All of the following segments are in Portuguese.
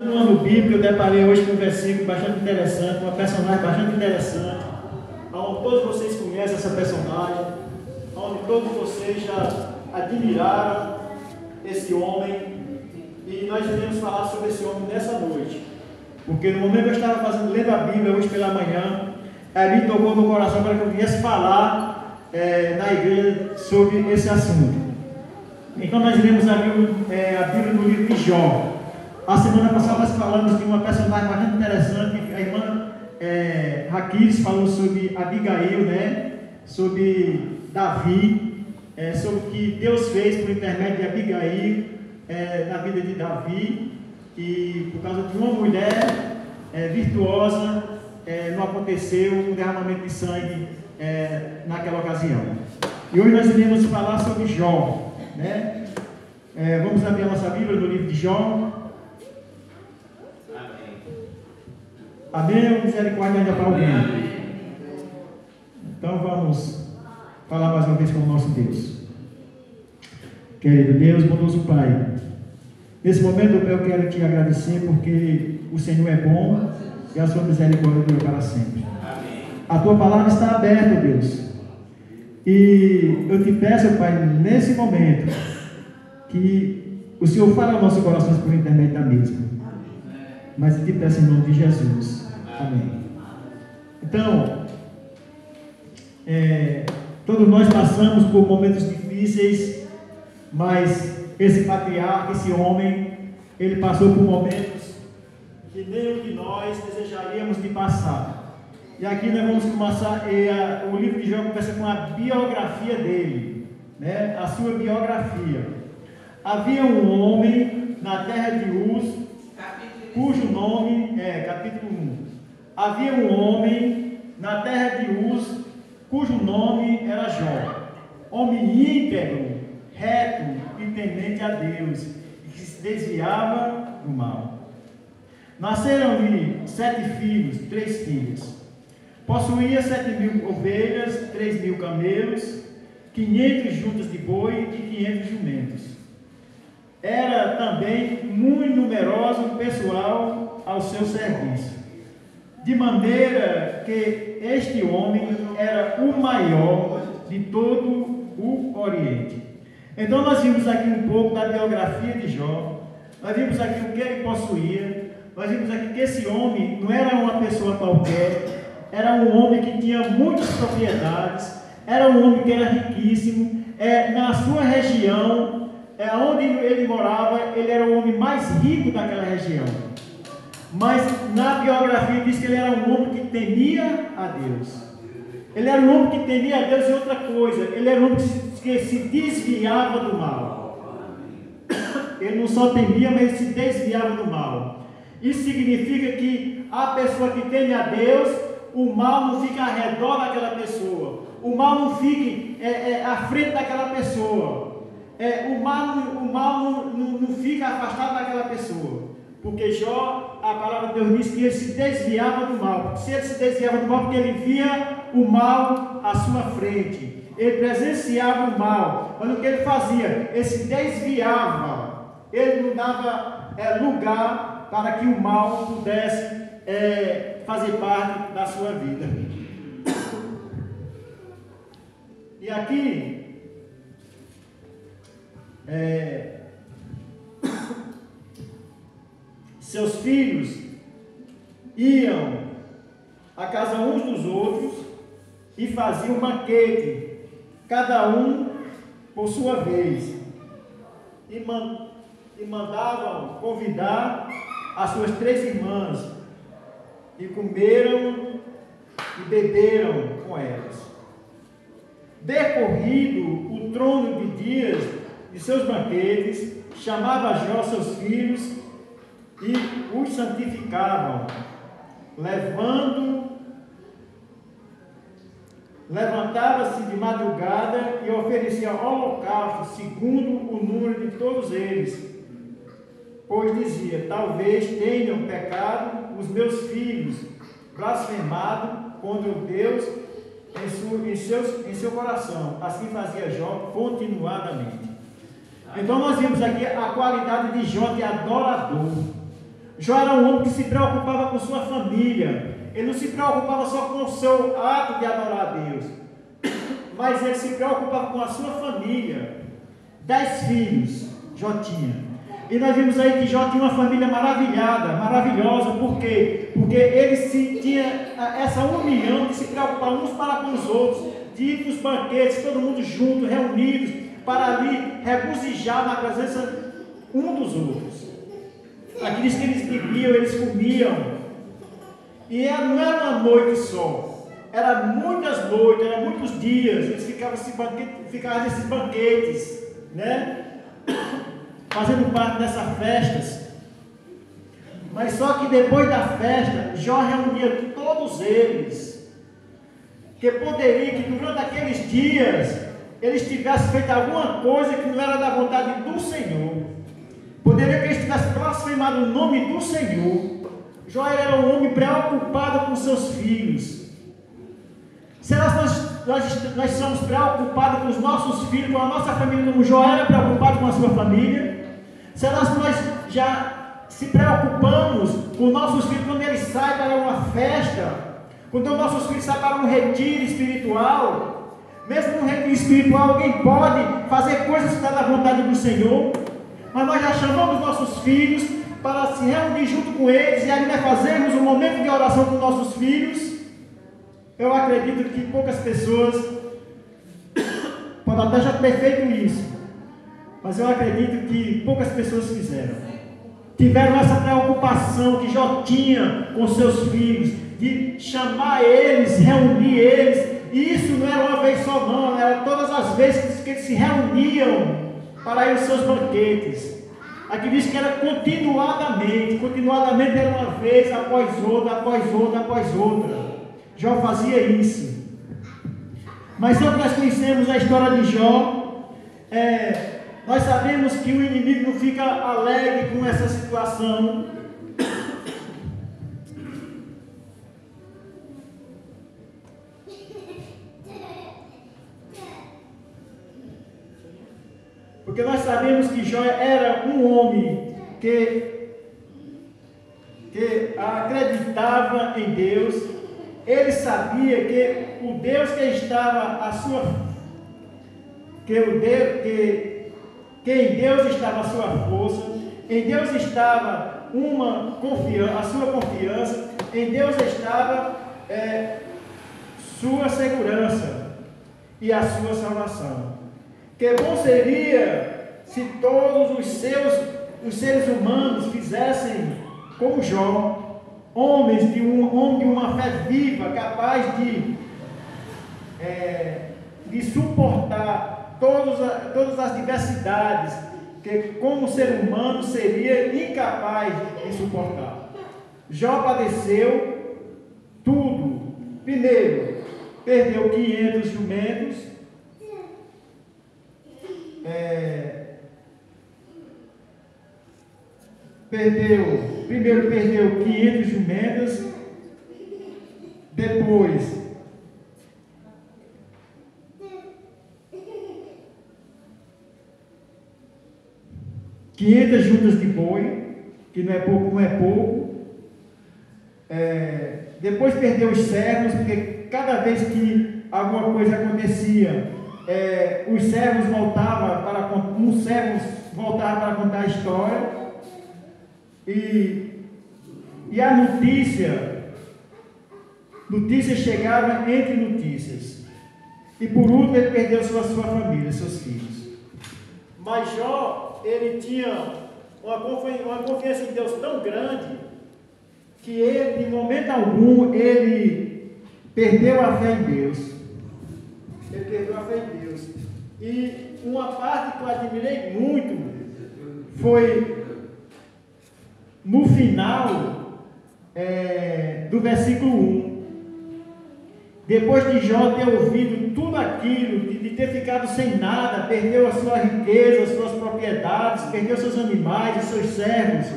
No ano bíblico, eu deparei hoje com um versículo bastante interessante, uma personagem bastante interessante, onde todos vocês conhecem essa personagem, onde todos vocês já admiraram esse homem, e nós iremos falar sobre esse homem nessa noite, porque no momento que eu estava lendo a Bíblia hoje pela manhã, me tocou no coração para que eu viesse falar na igreja sobre esse assunto. Então nós iremos abrir a Bíblia no livro de Jó. A semana passada nós falamos de uma personagem bastante interessante. A irmã Raquílis falou sobre Abigail, né? Sobre Davi, sobre o que Deus fez por intermédio de Abigail na vida de Davi, e por causa de uma mulher virtuosa não aconteceu um derramamento de sangue naquela ocasião. E hoje nós iremos falar sobre Jó, né? Vamos abrir a nossa Bíblia no livro de Jó. Amém ou misericórdia ainda para alguém? Então vamos falar mais uma vez com o nosso Deus. Querido Deus, bondoso Pai, nesse momento eu quero te agradecer porque o Senhor é bom e a sua misericórdia dura para sempre. Amém. A tua palavra está aberta, Deus, e eu te peço, Pai, nesse momento que o Senhor fale aos nossos corações por intermédio da mesma. Mas eu te peço em nome de Jesus. Amém. Então, todos nós passamos por momentos difíceis, mas esse patriarca, esse homem, ele passou por momentos que nenhum de nós desejaríamos de passar. E aqui nós vamos começar, o livro de Jó começa com a biografia dele, né? A sua biografia. Havia um homem na terra de Uz, cujo nome capítulo 1. Havia um homem na terra de Uz, cujo nome era Jó, homem íntegro, reto e temente a Deus, e que se desviava do mal. Nasceram-lhe 7 filhos, 3 filhas. Possuía 7.000 ovelhas, 3.000 camelos, 500 juntas de boi e 500 jumentos. Era também muito numeroso o pessoal ao seu serviço, de maneira que este homem era o maior de todo o Oriente. Então nós vimos aqui um pouco da biografia de Jó, nós vimos aqui o que ele possuía, nós vimos aqui que esse homem não era uma pessoa qualquer, era um homem que tinha muitas propriedades, era um homem que era riquíssimo, na sua região, onde ele morava, ele era o homem mais rico daquela região. Mas na biografia diz que ele era um homem que temia a Deus. Ele era um homem que temia a Deus e outra coisa, ele era um homem que se desviava do mal. Ele não só temia, mas ele se desviava do mal. Isso significa que a pessoa que teme a Deus, o mal não fica ao redor daquela pessoa, o mal não fica à frente daquela pessoa. O mal não fica afastado daquela pessoa, porque Jó, a palavra de Deus diz que ele se desviava do mal. Se ele se desviava do mal, porque ele via o mal à sua frente, ele presenciava o mal, mas o que ele fazia? Ele se desviava, ele não dava lugar para que o mal pudesse fazer parte da sua vida. E aqui seus filhos iam à casa uns dos outros e faziam um banquete, cada um por sua vez, e mandavam convidar as suas 3 irmãs, e comeram e beberam com elas. Decorrido o trono de dias de seus banquetes, chamava Jó seus filhos e os santificavam, levantava-se de madrugada e oferecia holocausto segundo o número de todos eles, pois dizia: talvez tenham pecado os meus filhos, blasfemado contra o Deus em seu coração. Assim fazia Jó continuadamente. Então nós vimos aqui a qualidade de Jó de adorador. Jó era um homem que se preocupava com sua família. Ele não se preocupava só com o seu ato de adorar a Deus, mas ele se preocupava com a sua família. 10 filhos Jó tinha. E nós vimos aí que Jó tinha uma família maravilhosa. Por quê? Porque ele tinha essa união de se preocupar uns para com os outros, de ir para os banquetes, todo mundo junto, reunidos, para ali regozijar na presença um dos outros. Aqui diz que eles bebiam, eles comiam. E não era uma noite só, era muitas noites, eram muitos dias. Eles ficavam nesses banquetes, né? Fazendo parte dessas festas. Mas só que depois da festa, Jó reunia todos eles, que poderia que durante aqueles dias eles tivessem feito alguma coisa que não era da vontade do Senhor. Poderia que eles tivessem blasfemado o nome do Senhor. Jó era um homem preocupado com seus filhos. Será que nós somos preocupados com os nossos filhos, com a nossa família, como Jó era preocupado com a sua família? Será que nós já se preocupamos com nossos filhos quando eles saem para uma festa? Quando os nossos filhos saem para um retiro espiritual? Mesmo no retiro espiritual, alguém pode fazer coisas que estão na vontade do Senhor, mas nós já chamamos nossos filhos para se reunir junto com eles e ainda fazermos um momento de oração com nossos filhos. Eu acredito que poucas pessoas podem até já ter feito isso, mas eu acredito que poucas pessoas tiveram essa preocupação que Jó tinha com seus filhos, de chamar eles, reunir eles. E isso não era uma vez só não, era todas as vezes que eles se reuniam para ir aos seus banquetes. Aqui diz que era continuadamente era uma vez após outra. Jó fazia isso. Mas só que nós conhecemos a história de Jó, nós sabemos que o inimigo não fica alegre com essa situação. Porque nós sabemos que Jó era um homem que acreditava em Deus. Ele sabia que o Deus que estava que em Deus estava a sua força, em Deus estava a sua confiança, em Deus estava sua segurança e a sua salvação. Que bom seria se todos os seres humanos fizessem como Jó, homens de uma fé viva, capaz de suportar todas as diversidades que como ser humano seria incapaz de suportar. Jó padeceu tudo. Primeiro, perdeu 500 jumentos. Primeiro perdeu 500 jumentas, depois juntas de boi, que não é pouco. Depois perdeu os servos, porque cada vez que alguma coisa acontecia, os servos voltavam para contar a história, e a notícia chegava entre notícias. E por último ele perdeu sua família, seus filhos. Mas Jó, ele tinha uma confiança em Deus tão grande, que ele, de momento algum, ele perdeu a fé em Deus. Ele perdeu a fé em Deus. E uma parte que eu admirei muito foi no final do versículo 1. Depois de Jó ter ouvido tudo aquilo, de ter ficado sem nada, perdeu a sua riqueza, as suas propriedades, perdeu seus animais, os seus servos,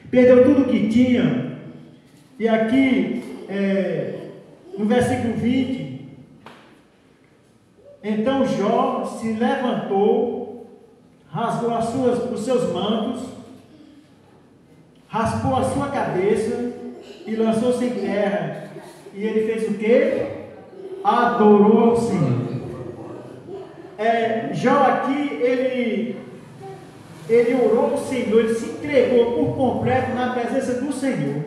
perdeu tudo que tinha. E aqui, no versículo 20, então Jó se levantou, rasgou os seus mantos, raspou a sua cabeça e lançou-se em terra. E ele fez o quê? Adorou ao Senhor. Jó aqui, ele orou ao Senhor, ele se entregou por completo na presença do Senhor.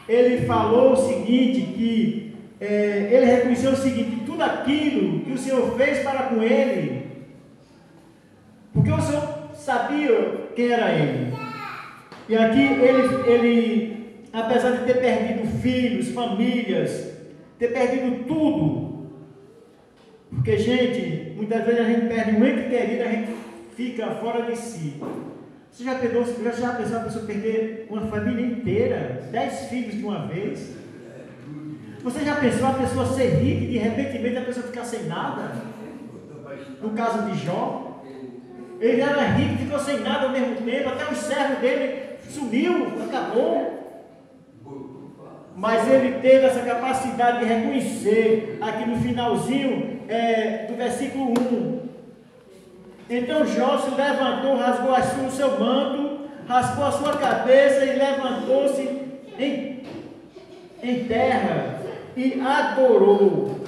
Ele falou o seguinte, que ele reconheceu o seguinte: tudo aquilo que o Senhor fez para com ele, porque o Senhor sabia quem era ele. E aqui ele, apesar de ter perdido filhos, famílias, ter perdido tudo, porque, gente, muitas vezes a gente perde um ente querido, a gente fica fora de si. Você já pensou a pessoa perder uma família inteira, 10 filhos de uma vez? Você já pensou a pessoa ser rica e de repente a pessoa ficar sem nada? No caso de Jó, ele era rico e ficou sem nada ao mesmo tempo, até o servo dele sumiu, acabou. Mas ele teve essa capacidade de reconhecer, aqui no finalzinho do versículo 1. Então Jó se levantou, rasgou o seu manto, raspou a sua cabeça e levantou-se em terra e adorou.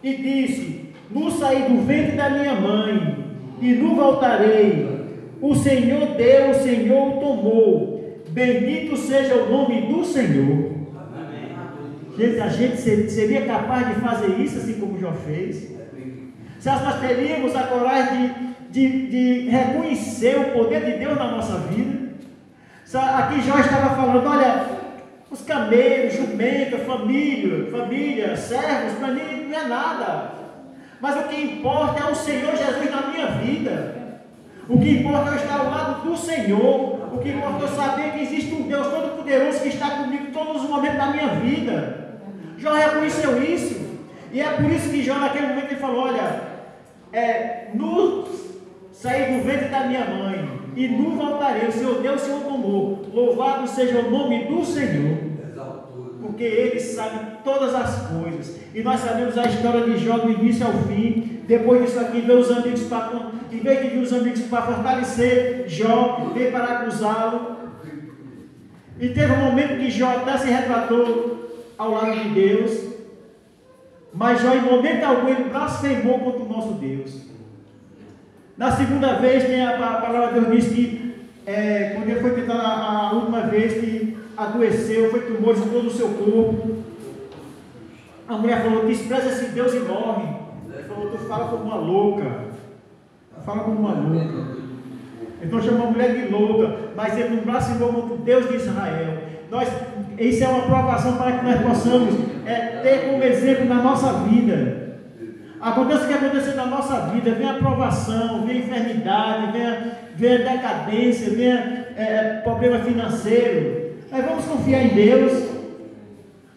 E disse: nu saí do ventre da minha mãe e nu voltarei. O Senhor deu, o Senhor o tomou. Bendito seja o nome do Senhor. Gente, a gente seria capaz de fazer isso assim como Jó fez? Se nós teríamos a coragem de reconhecer o poder de Deus na nossa vida? Aqui Jó estava falando: olha, os camelos, jumenta, família, servos, para mim não é nada. Mas o que importa é o Senhor Jesus na minha vida. O que importa é eu estar ao lado do Senhor. O que importa é eu saber que existe um Deus Todo-Poderoso que está comigo em todos os momentos da minha vida. Jó reconheceu isso. E é por isso que Jó, naquele momento, ele falou: olha, nu saí do ventre da minha mãe e nu voltarei. O Senhor deu, o Senhor tomou. Louvado seja o nome do Senhor, porque Ele sabe todas as coisas. E nós sabemos a história de Jó do início ao fim. Depois disso aqui, veio os amigos em vez de vir os amigos para fortalecer Jó, veio para acusá-lo. E teve um momento que Jó até se retratou ao lado de Deus, mas Jó em momento algum ele blasfemou contra o nosso Deus. Na segunda vez, tem a palavra de Deus diz que quando ele foi tentar a última vez, que adoeceu, foi tumores em todo o seu corpo. A mulher falou: despreza esse Deus e morre. Ele falou: tu fala como uma louca. Fala como uma louca. Então chamou a mulher de louca, mas ele não blasfemou contra o Deus de Israel. Isso é uma provação para que nós possamos ter como exemplo na nossa vida. Aconteça o que acontecer na nossa vida, vem a provação, vem a enfermidade, vem a decadência, vem problema financeiro. Mas vamos confiar em Deus.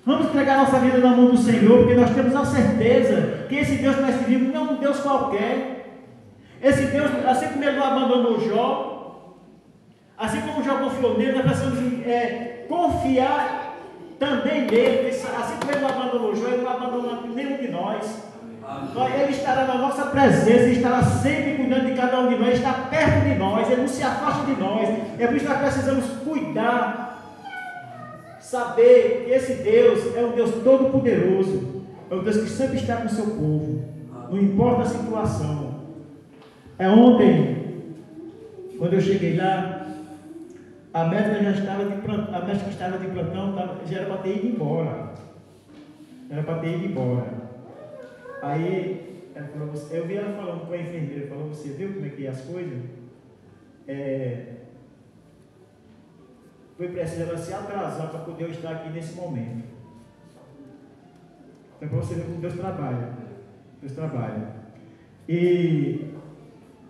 Vamos entregar nossa vida na mão do Senhor, porque nós temos a certeza que esse Deus que nós servimos não é um Deus qualquer. Esse Deus, assim como Ele não abandonou Jó, assim como Jó confiou nele, nós precisamos confiar também nele. Assim como Ele não abandonou Jó, Ele não abandonou nenhum de nós. Ele estará na nossa presença, Ele estará sempre cuidando de cada um de nós, Ele está perto de nós, Ele não se afasta de nós. É por isso que nós precisamos cuidar, saber que esse Deus é um Deus todo-poderoso, é um Deus que sempre está com o seu povo, não importa a situação. Ontem, quando eu cheguei lá, a médica já estava de plantão, a médica que estava de plantão já era para ter ido embora. Aí, ela falou: eu vi ela falando com a enfermeira, falou: você viu como é que é as coisas? Foi preciso ela se atrasar para poder eu estar aqui nesse momento. Então, para você ver como Deus trabalha. E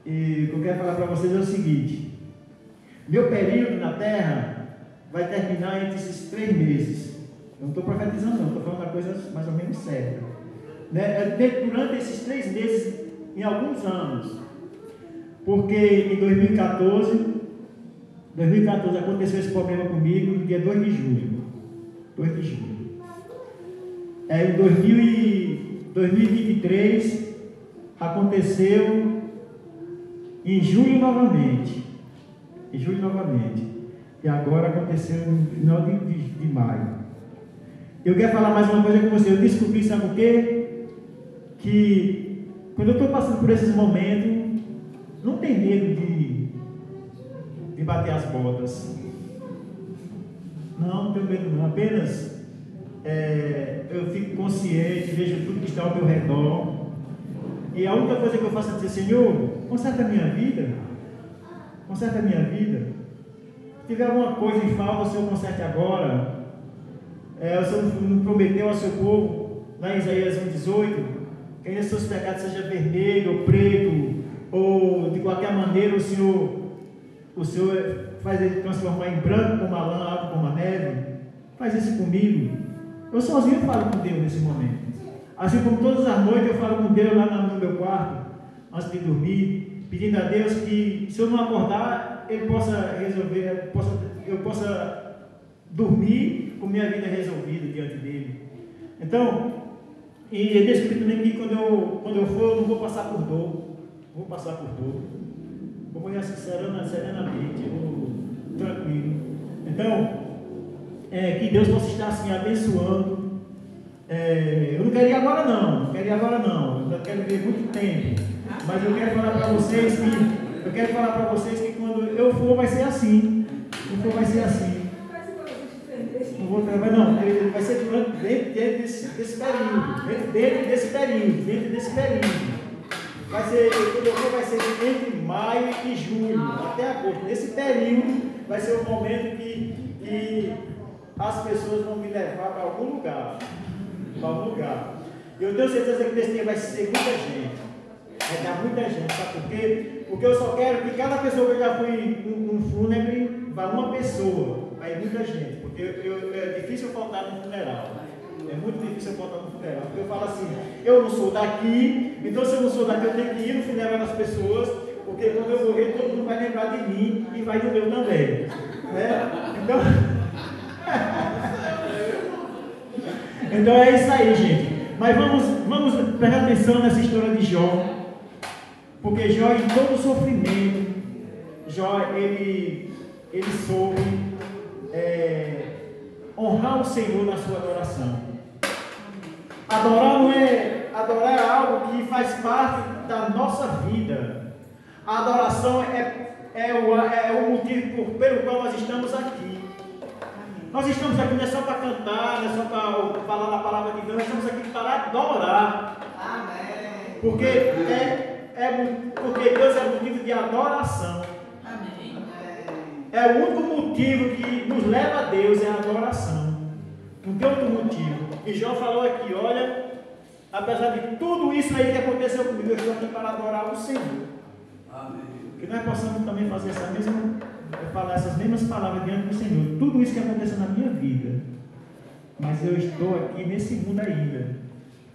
o que eu quero falar para vocês é o seguinte: meu período na terra vai terminar entre esses 3 meses. Eu não estou profetizando, não, estou falando uma coisa mais ou menos séria. Durante esses 3 meses, em alguns anos, porque em 2014 aconteceu esse problema comigo no dia 2 de julho. Em 2023 aconteceu em julho novamente. E agora aconteceu no final de maio. Eu quero falar mais uma coisa com você. Eu descobri, sabe o quê? Que quando eu estou passando por esses momentos, não tem medo de bater as botas. Não tenho medo não. Apenas eu fico consciente, vejo tudo que está ao meu redor. E a única coisa que eu faço é dizer: Senhor, conserta a minha vida. Conserta a minha vida. Se tiver alguma coisa em falta, o Senhor conserte agora. O Senhor não prometeu ao seu povo, lá em Isaías 1,18, que ainda seus pecados sejam vermelho ou preto, ou de qualquer maneira o Senhor faz ele transformar em branco como a lã, alvo como a neve. Faz isso comigo. Eu sozinho falo com Deus nesse momento. Assim como todas as noites eu falo com Deus lá no meu quarto, antes de dormir, pedindo a Deus que, se eu não acordar, Ele possa resolver, eu possa dormir com minha vida resolvida diante dele. Então, e eu descobri também que quando eu for, eu não vou passar por dor. Vou passar por dor. Vou morrer assim, serenamente, tranquilo. Então, que Deus possa estar assim abençoando. Eu não quero ir agora não. Eu quero ver muito tempo. Mas eu quero falar para vocês que quando eu for vai ser assim. Vai ser assim. Não vou trabalhar, não. Vai ser dentro desse período. Vai ser, quando eu for, vai ser entre maio e julho, até agosto. Nesse período vai ser o momento que as pessoas vão me levar para algum lugar. Eu tenho certeza que nesse tempo vai ser muita gente. Vai dar muita gente, sabe por quê? Porque eu só quero que cada pessoa que eu já fui num fúnebre, vá uma pessoa, vai muita gente. Porque é difícil eu faltar no funeral. É muito difícil eu faltar no funeral. Porque eu falo assim, eu não sou daqui, então se eu não sou daqui, eu tenho que ir no funeral das pessoas, porque quando eu morrer, todo mundo vai lembrar de mim e vai do meu também. Então é isso aí, gente. Mas vamos prestar atenção nessa história de Jó. Porque Jó, em todo sofrimento, Jó, ele soube honrar o Senhor na sua adoração. Adorar é algo que faz parte da nossa vida. A adoração é o motivo pelo qual nós estamos aqui. Nós estamos aqui não é só para cantar, não é só para falar da palavra de Deus, nós estamos aqui para adorar. Amém. Porque Deus é motivo de adoração. Amém. É o único motivo que nos leva a Deus, é a adoração. Não tem outro motivo. E Jó falou aqui, olha, apesar de tudo isso aí que aconteceu comigo, eu estou aqui para adorar o Senhor. Amém. Que nós possamos também fazer falar essas mesmas palavras diante do Senhor. Tudo isso que aconteceu na minha vida, mas eu estou aqui nesse mundo ainda,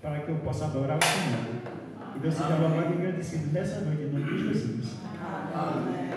para que eu possa adorar o Senhor. Que Deus seja louvado e agradecido nessa noite, em nome de Jesus. Amém.